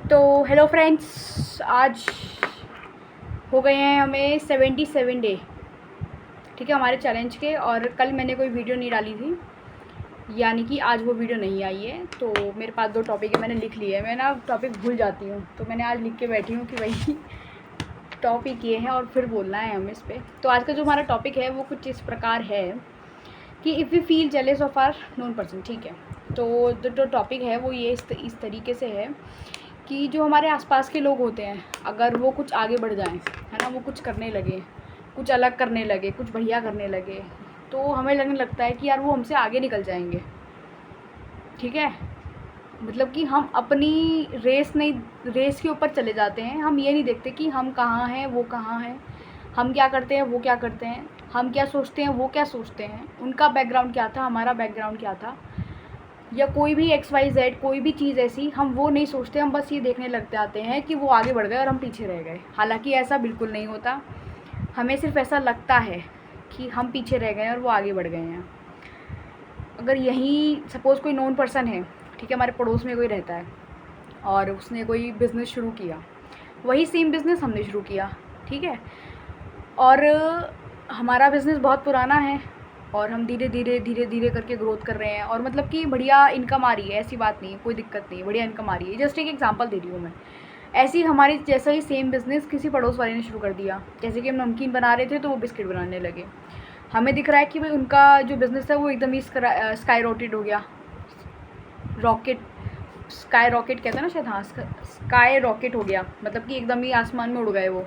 तो hello friends, आज हो गए हैं हमें 77 डे, ठीक है, हमारे चैलेंज के। और कल मैंने कोई वीडियो नहीं डाली थी, यानी कि आज वो वीडियो नहीं आई है। तो मेरे पास 2 टॉपिक है, मैंने लिख लिए है। मैं ना टॉपिक भूल जाती हूँ, तो मैंने आज लिख के बैठी हूँ कि वही टॉपिक ये है और फिर बोलना है हमें इस पर। तो आज का जो हमारा टॉपिक है वो कुछ इस प्रकार है कि if we feel jealous of our known person, ठीक है। तो जो टॉपिक है वो ये इस तरीके से है कि जो हमारे आसपास के लोग होते हैं, अगर वो कुछ आगे बढ़ जाएं, है ना, वो कुछ करने लगे, कुछ अलग करने लगे, कुछ बढ़िया करने लगे, तो हमें लगने लगता है कि यार वो हमसे आगे निकल जाएंगे, ठीक है। मतलब कि हम अपनी रेस के ऊपर चले जाते हैं। हम ये नहीं देखते कि हम कहाँ हैं, वो कहाँ हैं, हम क्या करते हैं, वो क्या करते हैं, हम क्या सोचते हैं, वो क्या सोचते हैं, उनका बैकग्राउंड क्या था, हमारा बैकग्राउंड क्या था, या कोई भी XYZ कोई भी चीज़ ऐसी हम वो नहीं सोचते। हम बस ये देखने लग जाते हैं कि वो आगे बढ़ गए और हम पीछे रह गए। हालांकि ऐसा बिल्कुल नहीं होता, हमें सिर्फ ऐसा लगता है कि हम पीछे रह गए हैं और वो आगे बढ़ गए हैं। अगर यही सपोज़ कोई नोन पर्सन है, ठीक है, हमारे पड़ोस में कोई रहता है और उसने कोई बिज़नेस शुरू किया, वही सेम बिज़नेस हमने शुरू किया, ठीक है, और हमारा बिज़नेस बहुत पुराना है और हम धीरे धीरे करके ग्रोथ कर रहे हैं और मतलब कि बढ़िया इनकम आ रही है, ऐसी बात नहीं है, कोई दिक्कत नहीं है, बढ़िया इनकम आ रही है। जस्ट एक एग्जांपल दे रही हूँ मैं। ऐसे ही हमारे जैसा ही सेम बिज़नेस किसी पड़ोस वाले ने शुरू कर दिया। जैसे कि हम नमकीन बना रहे थे तो वो बिस्किट बनाने लगे। हमें दिख रहा है कि भाई उनका जो बिज़नेस है वो एकदम ही स्काई रॉकेट हो गया। रॉकेट, स्काई रॉकेट कहते हैं ना शायद, हाँ, स्काई रॉकेट हो गया, मतलब कि एकदम ही आसमान में उड़ गए वो।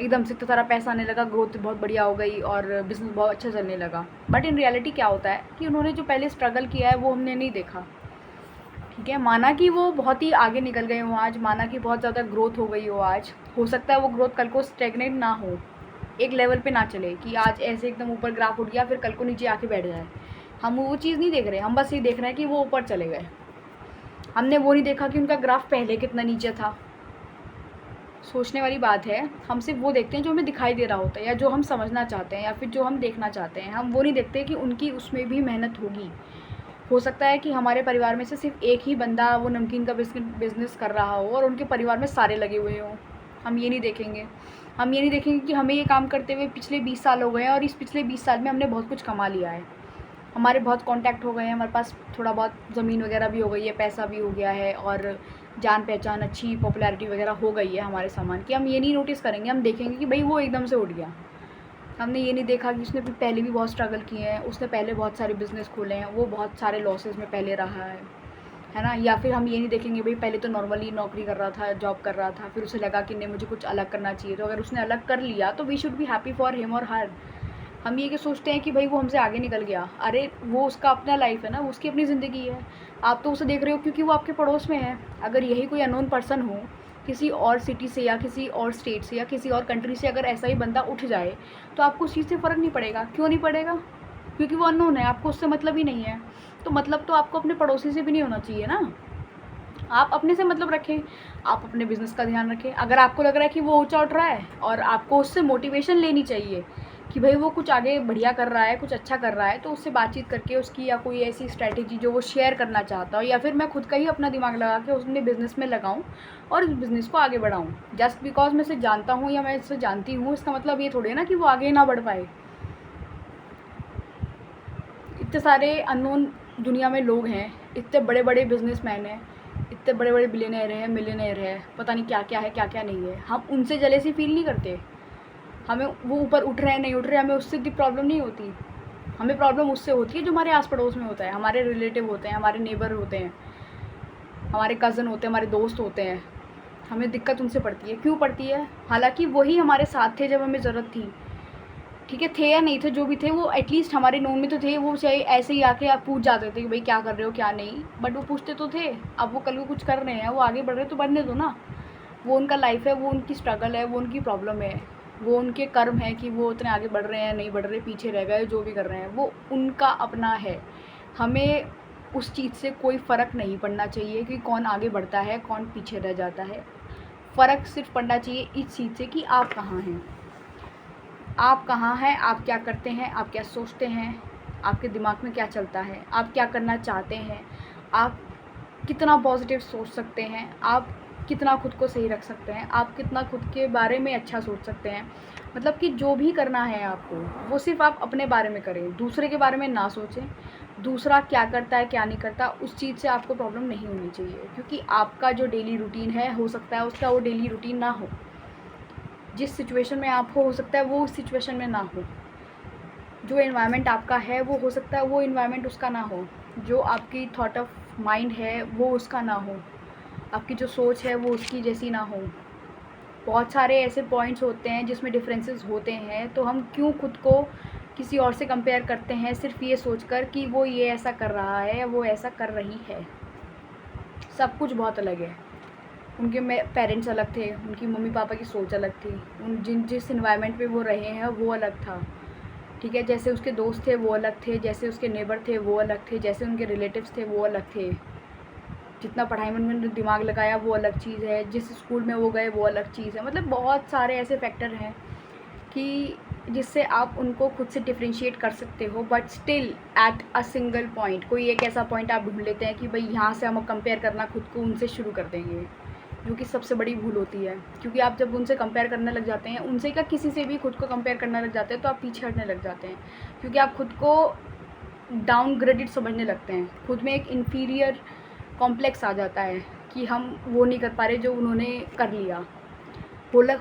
एकदम से इतना सारा पैसा आने लगा, ग्रोथ बहुत बढ़िया हो गई और बिज़नेस बहुत अच्छा चलने लगा। बट इन रियलिटी क्या होता है कि उन्होंने जो पहले स्ट्रगल किया है वो हमने नहीं देखा, ठीक है। माना कि वो बहुत ही आगे निकल गए हो आज, माना कि बहुत ज़्यादा ग्रोथ हो गई हो आज, हो सकता है वो ग्रोथ कल को स्टेगनेट ना हो, एक लेवल पे ना चले कि आज ऐसे एकदम ऊपर ग्राफ उठ गया फिर कल को नीचे आके बैठ जाए। हम वो चीज़ नहीं देख रहे, हम बस ये देख रहे हैं कि वो ऊपर चले गए। हमने वो नहीं देखा कि उनका ग्राफ पहले कितना नीचे था। सोचने वाली बात है, हम सिर्फ वो देखते हैं जो हमें दिखाई दे रहा होता है या जो हम समझना चाहते हैं या फिर जो हम देखना चाहते हैं। हम वो नहीं देखते कि उनकी उसमें भी मेहनत होगी। हो सकता है कि हमारे परिवार में से सिर्फ एक ही बंदा वो नमकीन का बिज़नेस कर रहा हो और उनके परिवार में सारे लगे हुए हों। हम ये नहीं देखेंगे। हम ये नहीं देखेंगे कि हमें ये काम करते हुए पिछले 20 साल हो गए हैं और इस पिछले 20 साल में हमने बहुत कुछ कमा लिया है। हमारे बहुत कॉन्टैक्ट हो गए हैं, हमारे पास थोड़ा बहुत ज़मीन वगैरह भी हो गई है, पैसा भी हो गया है और जान पहचान, अच्छी पॉपुलैरिटी वगैरह हो गई है हमारे सामान की। हम ये नहीं नोटिस करेंगे, हम देखेंगे कि भाई वो एकदम से उठ गया। हमने ये नहीं देखा कि उसने पहले भी बहुत स्ट्रगल किए हैं, उसने पहले बहुत सारे बिज़नेस खोले हैं, वो बहुत सारे लॉसेस में पहले रहा है ना। या फिर हम ये नहीं देखेंगे भाई पहले तो नॉर्मली नौकरी कर रहा था, जॉब कर रहा था, फिर उसे लगा कि नहीं मुझे कुछ अलग करना चाहिए, तो अगर उसने अलग कर लिया तो we should be happy for him और हर। हम ये कि सोचते हैं कि भाई वो हमसे आगे निकल गया, अरे वो उसका अपना लाइफ है ना, उसकी अपनी ज़िंदगी है। आप तो उसे देख रहे हो क्योंकि वो आपके पड़ोस में है। अगर यही कोई अननोन पर्सन हो किसी और सिटी से या किसी और स्टेट से या किसी और कंट्री से, अगर ऐसा ही बंदा उठ जाए तो आपको उस चीज़ से फ़र्क नहीं पड़ेगा। क्यों नहीं पड़ेगा? क्योंकि वो अननोन है, आपको उससे मतलब ही नहीं है। तो मतलब तो आपको अपने पड़ोसी से भी नहीं होना चाहिए ना। आप अपने से मतलब रखें, आप अपने बिज़नेस का ध्यान रखें। अगर आपको लग रहा है कि वो ऊँचा उठ रहा है और आपको उससे मोटिवेशन लेनी चाहिए कि भाई वो कुछ आगे बढ़िया कर रहा है, कुछ अच्छा कर रहा है, तो उससे बातचीत करके उसकी या कोई ऐसी स्ट्रैटेजी जो वो शेयर करना चाहता हो, या फिर मैं खुद का ही अपना दिमाग लगा के उसने बिज़नेस में लगाऊं और उस बिज़नेस को आगे बढ़ाऊं। जस्ट बिकॉज मैं इसे जानता हूँ या मैं इसे जानती हूँ, इसका मतलब ये थोड़ी है ना कि वो आगे ना बढ़ पाए। इतने सारे अननोन दुनिया में लोग हैं, इतने बड़े बड़े बिजनेसमैन हैं, इतने बड़े बड़े बिलियनर हैं, मिलियनर है, पता नहीं क्या क्या है, क्या क्या नहीं है। हम उनसे जलेसी फील नहीं करते। हमें वो ऊपर उठ रहे हैं नहीं उठ रहे, हमें उससे इतनी प्रॉब्लम नहीं होती। हमें प्रॉब्लम उससे होती है जो हमारे आस पड़ोस में होता है, हमारे रिलेटिव होते हैं, हमारे नेबर होते हैं, हमारे कज़न होते हैं, हमारे दोस्त होते हैं। हमें दिक्कत उनसे पड़ती है। क्यों पड़ती है? हालांकि वही हमारे साथ थे जब हमें ज़रूरत थी, ठीक है, थे या नहीं थे, जो भी थे वो एटलीस्ट हमारे नोन में तो थे। वो चाहे ऐसे ही आके आप पूछ जाते थे कि भाई क्या कर रहे हो क्या नहीं, बट वो पूछते तो थे। अब वो कल को कुछ कर रहे हैं, वो आगे बढ़ रहे हैं तो बढ़ने दो ना। वो उनका लाइफ है, वो उनकी स्ट्रगल है, वो उनकी प्रॉब्लम है, वो उनके कर्म है कि वो इतने आगे बढ़ रहे हैं नहीं बढ़ रहे, पीछे रह गए, जो भी कर रहे हैं वो उनका अपना है। हमें उस चीज़ से कोई फ़र्क नहीं पड़ना चाहिए कि कौन आगे बढ़ता है कौन पीछे रह जाता है। फ़र्क सिर्फ पड़ना चाहिए इस चीज़ से कि आप कहाँ हैं, आप कहाँ हैं, आप क्या करते हैं, आप क्या सोचते हैं, आपके दिमाग में क्या चलता है, आप क्या करना चाहते हैं, आप कितना पॉजिटिव सोच सकते हैं, आप कितना खुद को सही रख सकते हैं, आप कितना खुद के बारे में अच्छा सोच सकते हैं। मतलब कि जो भी करना है आपको, वो सिर्फ़ आप अपने बारे में करें, दूसरे के बारे में ना सोचें। दूसरा क्या करता है, क्या नहीं करता, उस चीज़ से आपको प्रॉब्लम नहीं होनी चाहिए, क्योंकि आपका जो डेली रूटीन है, हो सकता है उसका वो डेली रूटीन ना हो। जिस सिचुएशन में आप हो सकता है वो उस सिचुएशन में ना हो। जो एनवायरनमेंट आपका है वो हो सकता है वो एनवायरनमेंट उसका ना हो। जो आपकी थॉट ऑफ माइंड है वो उसका ना हो। आपकी जो सोच है वो उसकी जैसी ना हो। बहुत सारे ऐसे पॉइंट्स होते हैं जिसमें डिफरेंसेस होते हैं, तो हम क्यों खुद को किसी और से कंपेयर करते हैं सिर्फ ये सोचकर कि वो ये ऐसा कर रहा है या वो ऐसा कर रही है। सब कुछ बहुत अलग है। उनके पेरेंट्स अलग थे, उनकी मम्मी पापा की सोच अलग थी, जिस इन्वायरमेंट में वो रहे हैं वो अलग था, ठीक है। जैसे उसके दोस्त थे वो अलग थे, जैसे उसके नेबर थे वो अलग थे, जैसे उनके रिलेटिव्स थे वो अलग थे। जितना पढ़ाई में उन्होंने दिमाग लगाया वो अलग चीज़ है, जिस स्कूल में वो गए वो अलग चीज़ है। मतलब बहुत सारे ऐसे फैक्टर हैं कि जिससे आप उनको खुद से डिफ्रेंशिएट कर सकते हो, but still at a single point कोई एक ऐसा पॉइंट आप ढूंढ लेते हैं कि भाई यहाँ से हम कंपेयर करना खुद को उनसे शुरू कर देंगे, जो कि सबसे बड़ी भूल होती है। क्योंकि आप जब उनसे कंपेयर करने लग जाते हैं, उनसे क्या किसी से भी खुद को कंपेयर करने लग जाते हैं, तो आप पीछे हटने लग जाते हैं, क्योंकि आप खुद को डाउनग्रेडेड समझने लगते हैं। खुद में एक इन्फीरियर कॉम्प्लेक्स आ जाता है कि हम वो नहीं कर पा रहे जो उन्होंने कर लिया।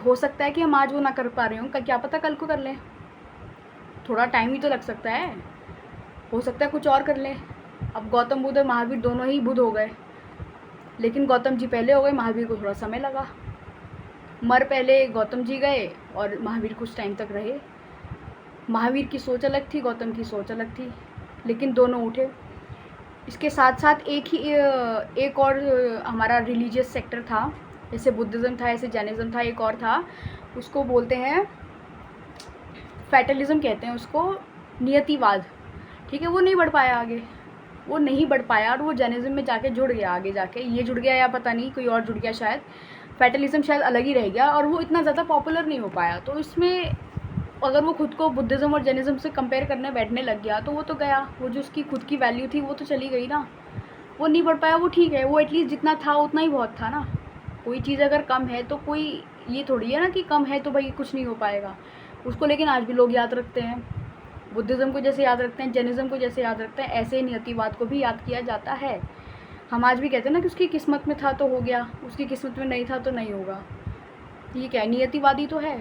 हो सकता है कि हम आज वो ना कर पा रहे हों, क्या पता कल को कर लें। थोड़ा टाइम ही तो लग सकता है, हो सकता है कुछ और कर लें। अब गौतम बुद्ध और महावीर दोनों ही बुद्ध हो गए, लेकिन गौतम जी पहले हो गए, महावीर को थोड़ा समय लगा। मर पहले गौतम जी गए और महावीर कुछ टाइम तक रहे। महावीर की सोच अलग थी, गौतम की सोच अलग थी, लेकिन दोनों उठे। इसके साथ साथ एक और हमारा रिलीजियस सेक्टर था, जैसे बुद्धिज़्म था, ऐसे जैनिज़्म था, एक और था, उसको बोलते हैं फैटलिज़्म कहते हैं उसको, नियतिवाद, ठीक है। वो नहीं बढ़ पाया आगे, वो नहीं बढ़ पाया और वो जैनिज़्म में जाके जुड़ गया। आगे जाके ये जुड़ गया या पता नहीं कोई और जुड़ गया, शायद फैटलिज़्म शायद अलग ही रह गया और वो इतना ज़्यादा पॉपुलर नहीं हो पाया। तो इसमें अगर वो खुद को बुद्धिज़्म और जैनिज़्म से कंपेयर करने बैठने लग गया तो वो तो गया, वो जो उसकी खुद की वैल्यू थी वो तो चली गई ना। वो नहीं बढ़ पाया, वो ठीक है, वो एटलीस्ट जितना था उतना ही बहुत था ना। कोई चीज़ अगर कम है तो कोई ये थोड़ी है ना कि कम है तो भाई कुछ नहीं हो पाएगा उसको। लेकिन आज भी लोग याद रखते हैं, बुद्धिज़्म को जैसे याद रखते हैं, जैनिज़्म को जैसे याद रखते हैं, ऐसे ही नियतिवाद को भी याद किया जाता है। हम आज भी कहते हैं ना कि उसकी किस्मत में था तो हो गया, उसकी किस्मत में नहीं था तो नहीं होगा। ये क्या है, नियतिवादी तो है।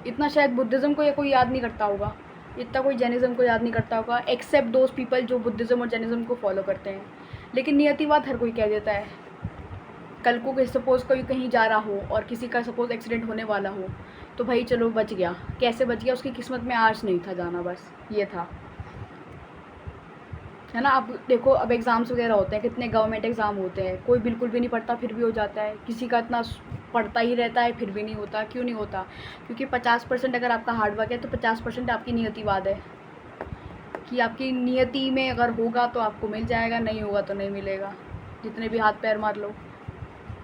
इतना शायद बुद्धिज़्म को या कोई याद नहीं करता होगा, इतना कोई जैनिज़्म को याद नहीं करता होगा, एक्सेप्ट दोज पीपल जो बुद्धिज़्म और जैनिज़्म को फॉलो करते हैं। लेकिन नियतिवाद हर कोई कह देता है। कल को सपोज़ कोई कहीं जा रहा हो और किसी का सपोज़ एक्सीडेंट होने वाला हो, तो भाई चलो बच गया, कैसे बच गया, उसकी किस्मत में आज नहीं था जाना, बस ये था, है ना। अब देखो, अब एग्ज़ाम्स वगैरह होते हैं, कितने गवर्नमेंट एग्ज़ाम होते हैं, कोई बिल्कुल भी नहीं पढ़ता फिर भी हो जाता है, किसी का इतना पढ़ता ही रहता है फिर भी नहीं होता। क्यों नहीं होता? क्योंकि 50% अगर आपका हार्डवर्क है तो 50% आपकी नियतिवाद है, कि आपकी नियति में अगर होगा तो आपको मिल जाएगा, नहीं होगा तो नहीं मिलेगा। जितने भी हाथ पैर मार लो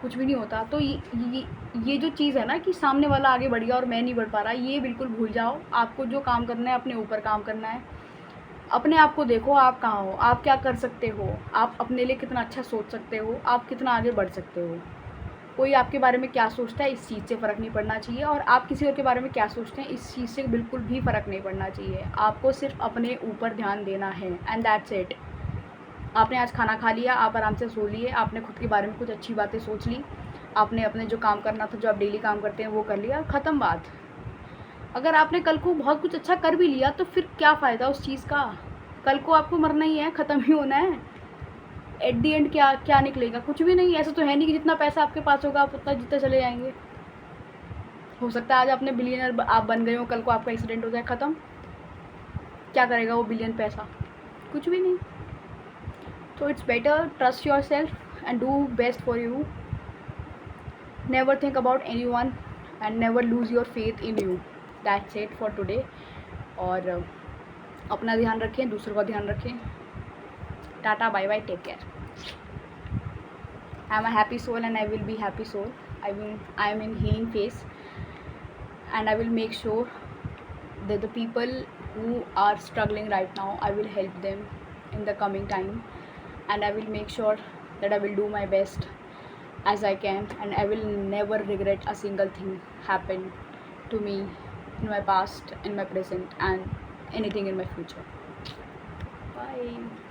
कुछ भी नहीं होता। तो ये जो चीज़ है ना कि सामने वाला आगे बढ़ गया और मैं नहीं बढ़ पा रहा, ये बिल्कुल भूल जाओ। आपको जो काम करना है अपने ऊपर काम करना है। अपने आप को देखो, आप कहाँ हो, आप क्या कर सकते हो, आप अपने लिए कितना अच्छा सोच सकते हो, आप कितना आगे बढ़ सकते हो। कोई आपके बारे में क्या सोचता है इस चीज़ से फ़र्क नहीं पड़ना चाहिए, और आप किसी और के बारे में क्या सोचते हैं इस चीज़ से बिल्कुल भी फ़र्क नहीं पड़ना चाहिए। आपको सिर्फ अपने ऊपर ध्यान देना है, एंड दैट्स इट। आपने आज खाना खा लिया, आप आराम से सो लिए, आपने खुद के बारे में कुछ अच्छी बातें सोच ली, आपने अपने जो काम करना था, जो आप डेली काम करते हैं वो कर लिया, ख़त्म बात। अगर आपने कल को बहुत कुछ अच्छा कर भी लिया तो फिर क्या फ़ायदा उस चीज़ का? कल को आपको मरना ही है, ख़त्म ही होना है। एट दी एंड क्या क्या निकलेगा? कुछ भी नहीं। ऐसा तो है नहीं कि जितना पैसा आपके पास होगा आप उतना जीते चले जाएंगे। हो सकता है आज आपने बिलियनर आप बन गए हो, कल को आपका एक्सीडेंट हो जाए, ख़त्म। क्या करेगा वो बिलियन पैसा? कुछ भी नहीं। तो it's better trust yourself and do best for you. Never think about anyone and never lose your faith in you. That's it for today. और अपना ध्यान रखें, दूसरों का ध्यान रखें। Tata, bye bye, take care. I am a happy soul and I will be happy soul. I am in healing phase, and I will make sure that the people who are struggling right now, I will help them in the coming time, and I will make sure that I will do my best as I can, and I will never regret a single thing happened to me in my past, in my present, and anything in my future. Bye.